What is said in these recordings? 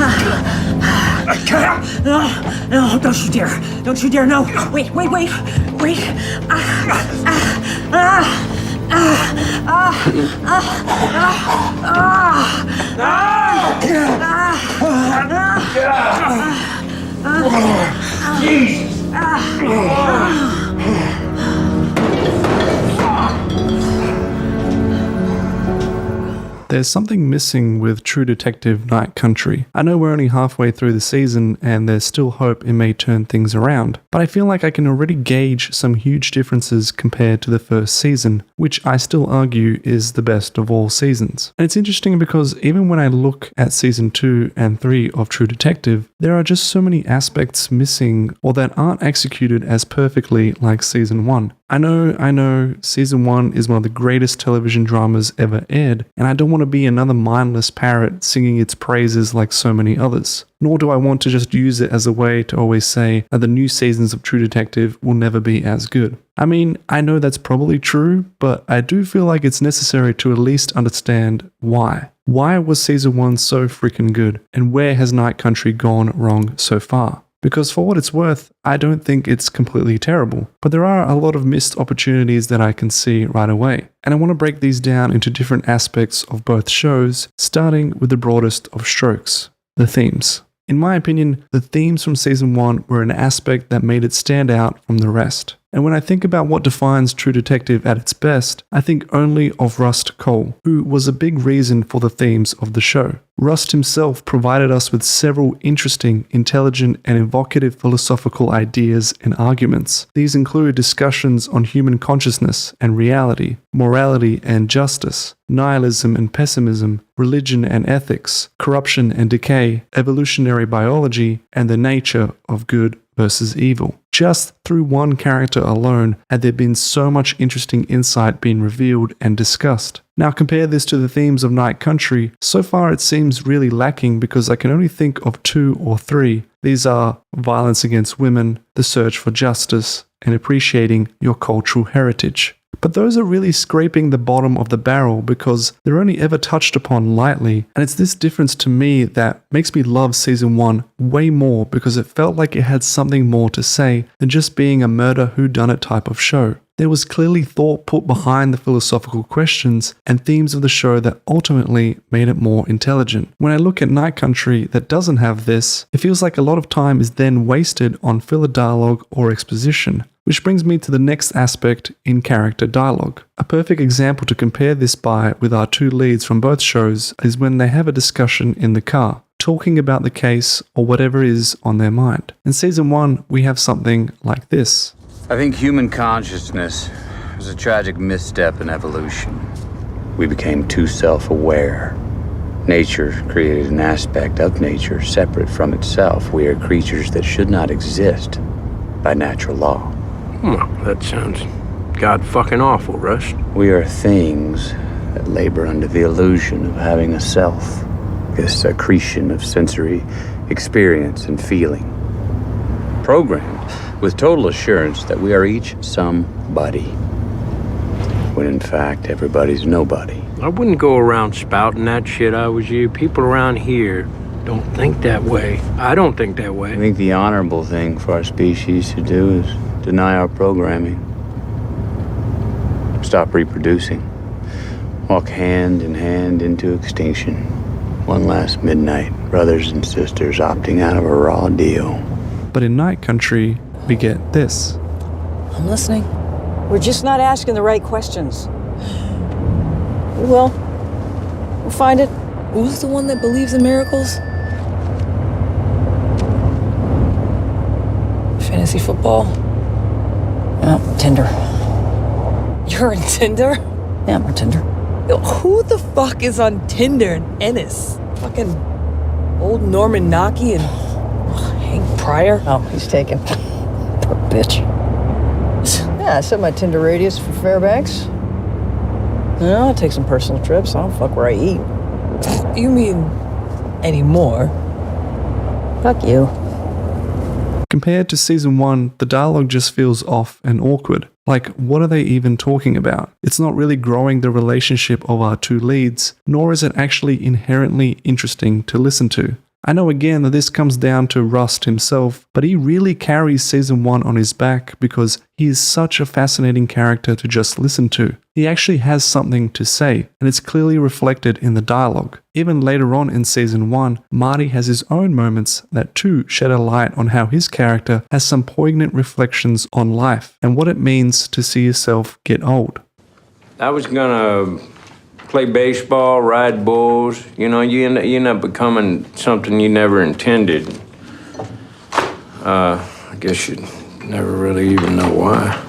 I can't! No, don't you dare. Don't you dare, no. Wait. Jesus! There's something missing with True Detective Night Country. I know we're only halfway through the season and there's still hope it may turn things around, but I feel like I can already gauge some huge differences compared to the first season, which I still argue is the best of all seasons. And it's interesting because even when I look at season 2 and 3 of True Detective, there are just so many aspects missing or that aren't executed as perfectly like season 1. I know, season 1 is one of the greatest television dramas ever aired, and I don't want to be another mindless parrot singing its praises like so many others. Nor do I want to just use it as a way to always say that the new seasons of True Detective will never be as good. I mean, I know that's probably true, but I do feel like it's necessary to at least understand why. Why was season 1 so freaking good, and where has Night Country gone wrong so far? Because for what it's worth, I don't think it's completely terrible, but there are a lot of missed opportunities that I can see right away. And I want to break these down into different aspects of both shows, starting with the broadest of strokes, the themes. In my opinion, the themes from season 1 were an aspect that made it stand out from the rest. And when I think about what defines True Detective at its best, I think only of Rust Cohle, who was a big reason for the themes of the show. Rust himself provided us with several interesting, intelligent, and evocative philosophical ideas and arguments. These include discussions on human consciousness and reality, morality and justice, nihilism and pessimism, religion and ethics, corruption and decay, evolutionary biology, and the nature of good versus evil. Just through one character alone had there been so much interesting insight being revealed and discussed. Now compare this to the themes of Night Country. So far it seems really lacking because I can only think of 2 or 3. These are violence against women, the search for justice, and appreciating your cultural heritage. But those are really scraping the bottom of the barrel because they're only ever touched upon lightly, and it's this difference to me that makes me love season 1 way more because it felt like it had something more to say than just being a murder whodunit type of show. There was clearly thought put behind the philosophical questions and themes of the show that ultimately made it more intelligent. When I look at Night Country that doesn't have this, it feels like a lot of time is then wasted on filler dialogue or exposition. Which brings me to the next aspect, in character dialogue. A perfect example to compare this by with our 2 leads from both shows is when they have a discussion in the car, talking about the case or whatever is on their mind. In season 1, we have something like this. I think human consciousness was a tragic misstep in evolution. We became too self-aware. Nature created an aspect of nature separate from itself. We are creatures that should not exist by natural law. Well, that sounds god-fucking awful, Rust. We are things that labor under the illusion of having a self, this accretion of sensory experience and feeling. Programmed with total assurance that we are each somebody, when in fact everybody's nobody. I wouldn't go around spouting that shit I was you. People around here don't think that way. I don't think that way. I think the honorable thing for our species to do is deny our programming. Stop reproducing. Walk hand in hand into extinction. One last midnight, brothers and sisters opting out of a raw deal. But in Night Country, we get this. I'm listening. We're just not asking the right questions. We'll find it. Who's the one that believes in miracles? Fantasy football? Oh, Tinder. You're on Tinder? Yeah, I'm on Tinder. Who the fuck is on Tinder in Ennis? Fucking old Norman Naki and Hank Pryor? Oh, he's taken. Poor bitch. Yeah, I set my Tinder radius for Fairbanks. No, I take some personal trips. I don't fuck where I eat. You mean anymore? Fuck you. Compared to season 1, the dialogue just feels off and awkward. Like, what are they even talking about? It's not really growing the relationship of our 2 leads, nor is it actually inherently interesting to listen to. I know again that this comes down to Rust himself, but he really carries season 1 on his back because he is such a fascinating character to just listen to. He actually has something to say, and it's clearly reflected in the dialogue. Even later on in season 1, Marty has his own moments that too shed a light on how his character has some poignant reflections on life and what it means to see yourself get old. I was gonna play baseball, ride bulls. You know, you end up becoming something you never intended. I guess you never really even know why.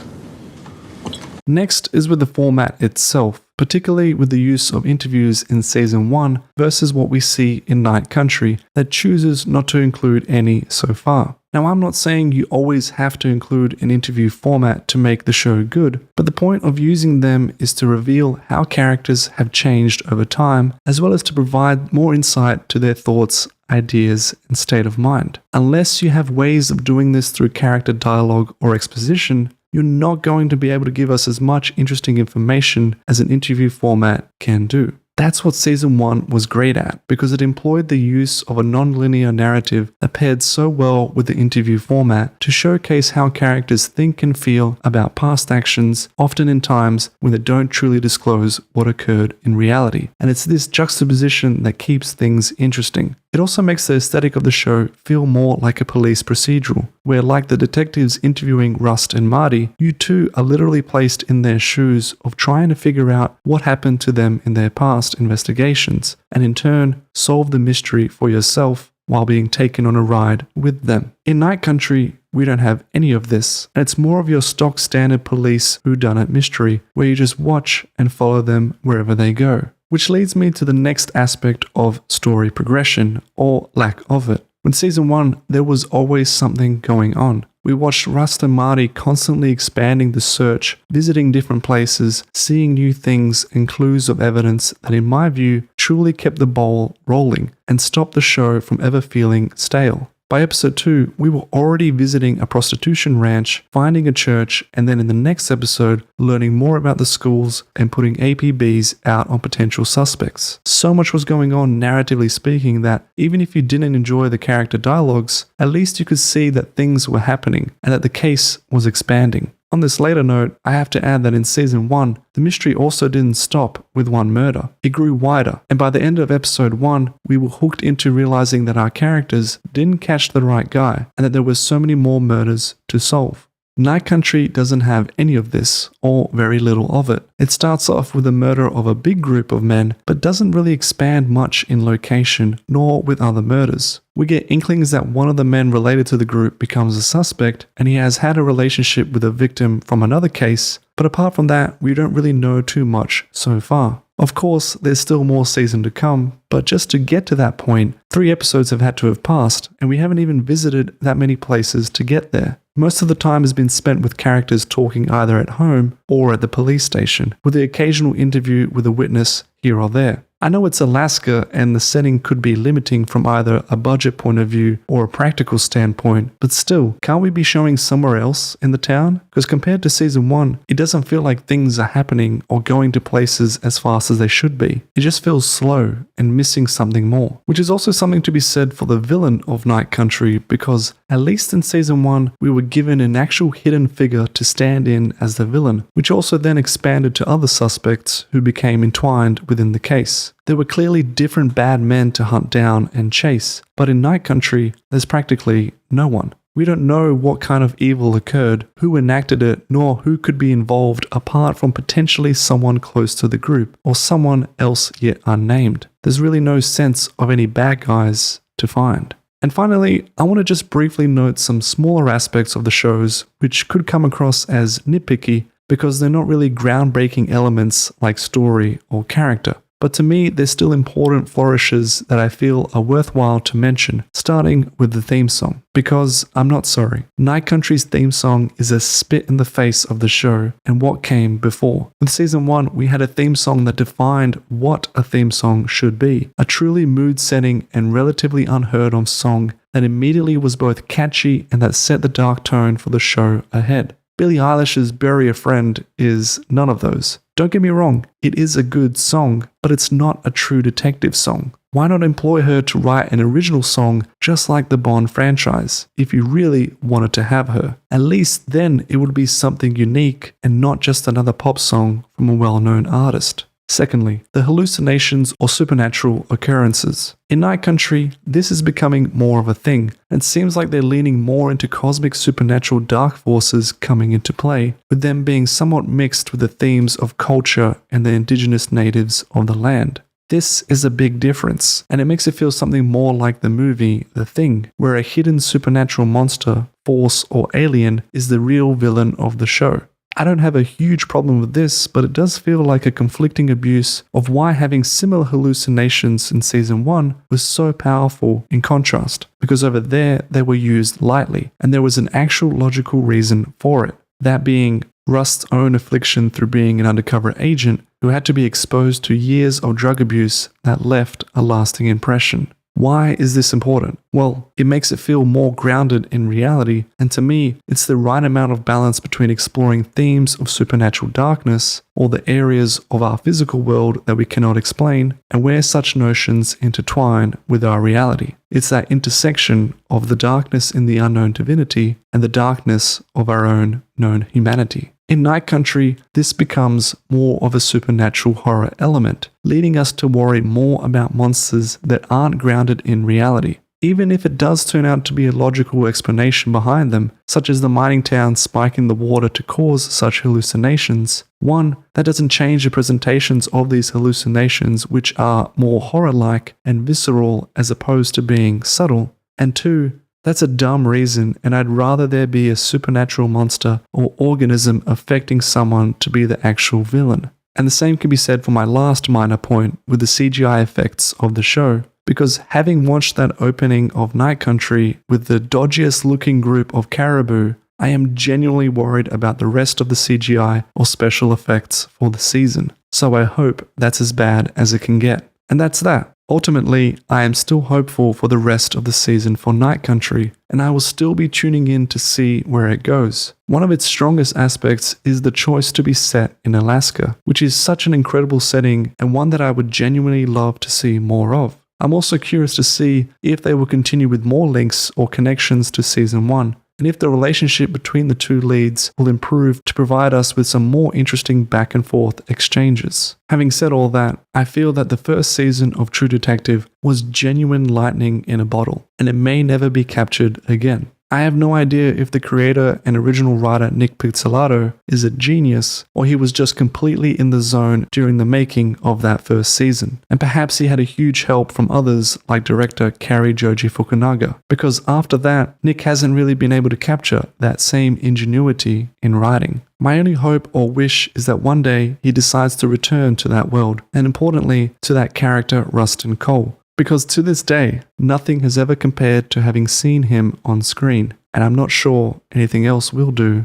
Next is with the format itself, particularly with the use of interviews in season 1 versus what we see in Night Country that chooses not to include any so far. Now, I'm not saying you always have to include an interview format to make the show good, but the point of using them is to reveal how characters have changed over time, as well as to provide more insight to their thoughts, ideas, and state of mind. Unless you have ways of doing this through character dialogue or exposition, you're not going to be able to give us as much interesting information as an interview format can do. That's what season 1 was great at, because it employed the use of a nonlinear narrative that paired so well with the interview format to showcase how characters think and feel about past actions, often in times when they don't truly disclose what occurred in reality. And it's this juxtaposition that keeps things interesting. It also makes the aesthetic of the show feel more like a police procedural, where like the detectives interviewing Rust and Marty, you too are literally placed in their shoes of trying to figure out what happened to them in their past investigations, and in turn solve the mystery for yourself while being taken on a ride with them. In Night Country, we don't have any of this, and it's more of your stock standard police whodunit mystery, where you just watch and follow them wherever they go. Which leads me to the next aspect of story progression, or lack of it. With season 1, there was always something going on. We watched Rust and Marty constantly expanding the search, visiting different places, seeing new things and clues of evidence that in my view truly kept the ball rolling and stopped the show from ever feeling stale. By episode 2, we were already visiting a prostitution ranch, finding a church, and then in the next episode, learning more about the schools and putting APBs out on potential suspects. So much was going on narratively speaking that even if you didn't enjoy the character dialogues, at least you could see that things were happening and that the case was expanding. On this later note, I have to add that in season 1, the mystery also didn't stop with one murder. It grew wider, and by the end of episode 1, we were hooked into realizing that our characters didn't catch the right guy, and that there were so many more murders to solve. Night Country doesn't have any of this, or very little of it. It starts off with the murder of a big group of men, but doesn't really expand much in location, nor with other murders. We get inklings that one of the men related to the group becomes a suspect, and he has had a relationship with a victim from another case, but apart from that, we don't really know too much so far. Of course, there's still more season to come, but just to get to that point, 3 episodes have had to have passed, and we haven't even visited that many places to get there. Most of the time has been spent with characters talking either at home or at the police station, with the occasional interview with a witness here or there. I know it's Alaska and the setting could be limiting from either a budget point of view or a practical standpoint, but still, can't we be showing somewhere else in the town? Because compared to season 1, it doesn't feel like things are happening or going to places as fast as they should be. It just feels slow and missing something more. Which is also something to be said for the villain of Night Country, because at least in season 1, we were given an actual hidden figure to stand in as the villain, which also then expanded to other suspects who became entwined within the case. There were clearly different bad men to hunt down and chase, but in Night Country, there's practically no one. We don't know what kind of evil occurred, who enacted it, nor who could be involved apart from potentially someone close to the group, or someone else yet unnamed. There's really no sense of any bad guys to find. And finally, I want to just briefly note some smaller aspects of the shows which could come across as nitpicky because they're not really groundbreaking elements like story or character. But to me, there's still important flourishes that I feel are worthwhile to mention, starting with the theme song. Because, I'm not sorry, Night Country's theme song is a spit in the face of the show and what came before. With season 1, we had a theme song that defined what a theme song should be. A truly mood-setting and relatively unheard of song that immediately was both catchy and that set the dark tone for the show ahead. Billie Eilish's Bury a Friend is none of those. Don't get me wrong, it is a good song, but it's not a true detective song. Why not employ her to write an original song just like the Bond franchise, if you really wanted to have her? At least then it would be something unique and not just another pop song from a well-known artist. Secondly, the hallucinations or supernatural occurrences. In Night Country, this is becoming more of a thing, and seems like they're leaning more into cosmic supernatural dark forces coming into play, with them being somewhat mixed with the themes of culture and the indigenous natives of the land. This is a big difference, and it makes it feel something more like the movie The Thing, where a hidden supernatural monster, force, or alien is the real villain of the show. I don't have a huge problem with this, but it does feel like a conflicting abuse of why having similar hallucinations in Season 1 was so powerful in contrast, because over there they were used lightly, and there was an actual logical reason for it. That being Rust's own affliction through being an undercover agent who had to be exposed to years of drug abuse that left a lasting impression. Why is this important? Well, it makes it feel more grounded in reality, and to me, it's the right amount of balance between exploring themes of supernatural darkness, or the areas of our physical world that we cannot explain, and where such notions intertwine with our reality. It's that intersection of the darkness in the unknown divinity and the darkness of our own known humanity. In Night Country, this becomes more of a supernatural horror element, leading us to worry more about monsters that aren't grounded in reality. Even if it does turn out to be a logical explanation behind them, such as the mining town spiking the water to cause such hallucinations, one, that doesn't change the presentations of these hallucinations, which are more horror-like and visceral as opposed to being subtle, and two, that's a dumb reason, and I'd rather there be a supernatural monster or organism affecting someone to be the actual villain. And the same can be said for my last minor point with the CGI effects of the show, because having watched that opening of Night Country with the dodgiest looking group of caribou, I am genuinely worried about the rest of the CGI or special effects for the season. So I hope that's as bad as it can get. And that's that. Ultimately, I am still hopeful for the rest of the season for Night Country, and I will still be tuning in to see where it goes. One of its strongest aspects is the choice to be set in Alaska, which is such an incredible setting and one that I would genuinely love to see more of. I'm also curious to see if they will continue with more links or connections to Season 1, and if the relationship between the two leads will improve to provide us with some more interesting back and forth exchanges. Having said all that, I feel that the first season of True Detective was genuine lightning in a bottle, and it may never be captured again. I have no idea if the creator and original writer Nick Pizzolatto is a genius, or he was just completely in the zone during the making of that first season, and perhaps he had a huge help from others like director Cary Joji Fukunaga, because after that, Nick hasn't really been able to capture that same ingenuity in writing. My only hope or wish is that one day he decides to return to that world, and importantly, to that character Rust Cohle. Because to this day, nothing has ever compared to having seen him on screen, and I'm not sure anything else will do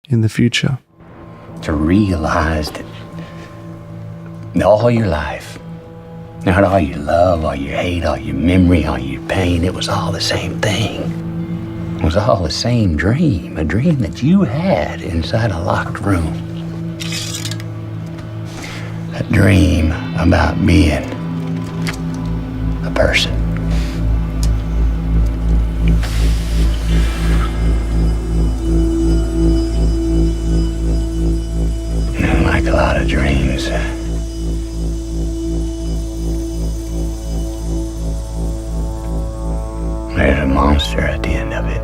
in the future. To realize that all your life, not all your love, all your hate, all your memory, all your pain, it was all the same thing. It was all the same dream, a dream that you had inside a locked room. A dream about being a person. And like a lot of dreams, there's a monster at the end of it.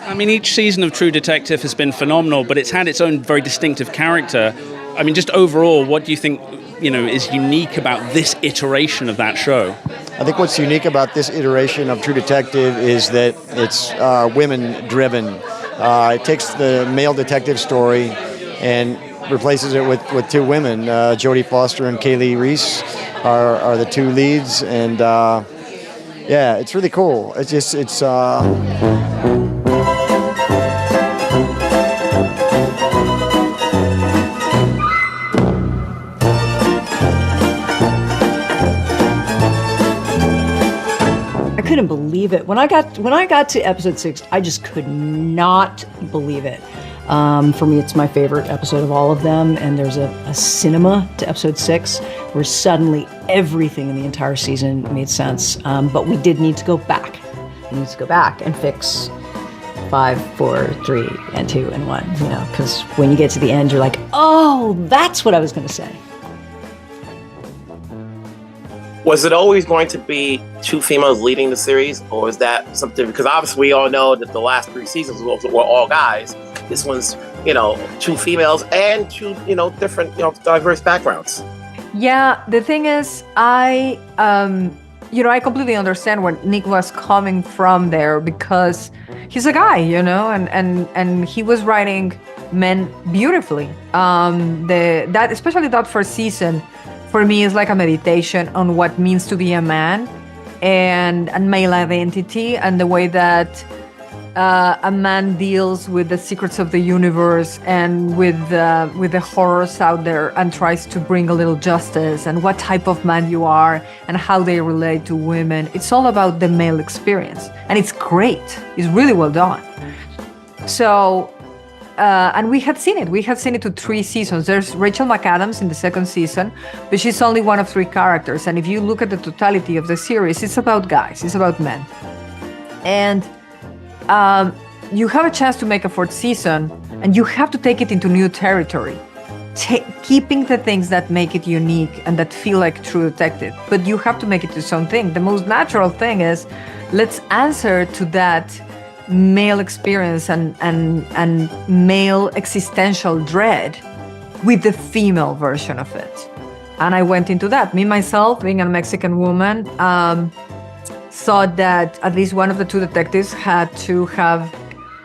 I mean, each season of True Detective has been phenomenal, but it's had its own very distinctive character. I mean, just overall, what do you think, is unique about this iteration of that show? I think what's unique about this iteration of True Detective is that it's women-driven. It takes the male detective story and replaces it with two women. Jodie Foster and Kaylee Reese are the two leads, and yeah, it's really cool. It's I couldn't believe it. When I got to episode 6, I just could not believe it. For me, it's my favorite episode of all of them, and there's a cinema to episode 6 where suddenly everything in the entire season made sense. But we did need to go back. We need to go back and fix 5, 4, 3, and 2, and 1, because when you get to the end, you're like, oh, that's what I was going to say. Was it always going to be 2 females leading the series, or is that something? Because obviously we all know that the last 3 seasons were all guys. This one's, 2 females and 2, different, diverse backgrounds. Yeah, the thing is, I completely understand where Nick was coming from there, because he's a guy, and he was writing men beautifully. Especially that first season, for me, is like a meditation on what means to be a man and male identity, and the way that a man deals with the secrets of the universe and with the horrors out there, and tries to bring a little justice, and what type of man you are and how they relate to women. It's all about the male experience, and it's great. It's really well done. So, and we had seen it. We had seen it to 3 seasons. There's Rachel McAdams in the 2nd season, but she's only one of 3 characters. And if you look at the totality of the series, it's about guys. It's about men. And you have a chance to make a 4th season, and you have to take it into new territory, keeping the things that make it unique and that feel like True Detective. But you have to make it its own thing. The most natural thing is, let's answer to that male experience and male existential dread with the female version of it. And I went into that. Me, myself, being a Mexican woman, thought that at least one of the 2 detectives had to have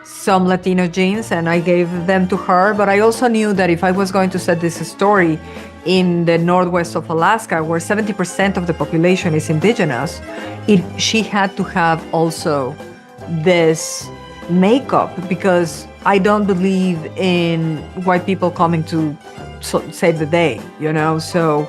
some Latino genes, and I gave them to her. But I also knew that if I was going to set this story in the northwest of Alaska, where 70% of the population is indigenous, she had to have also this makeup, because I don't believe in white people coming to save the day, So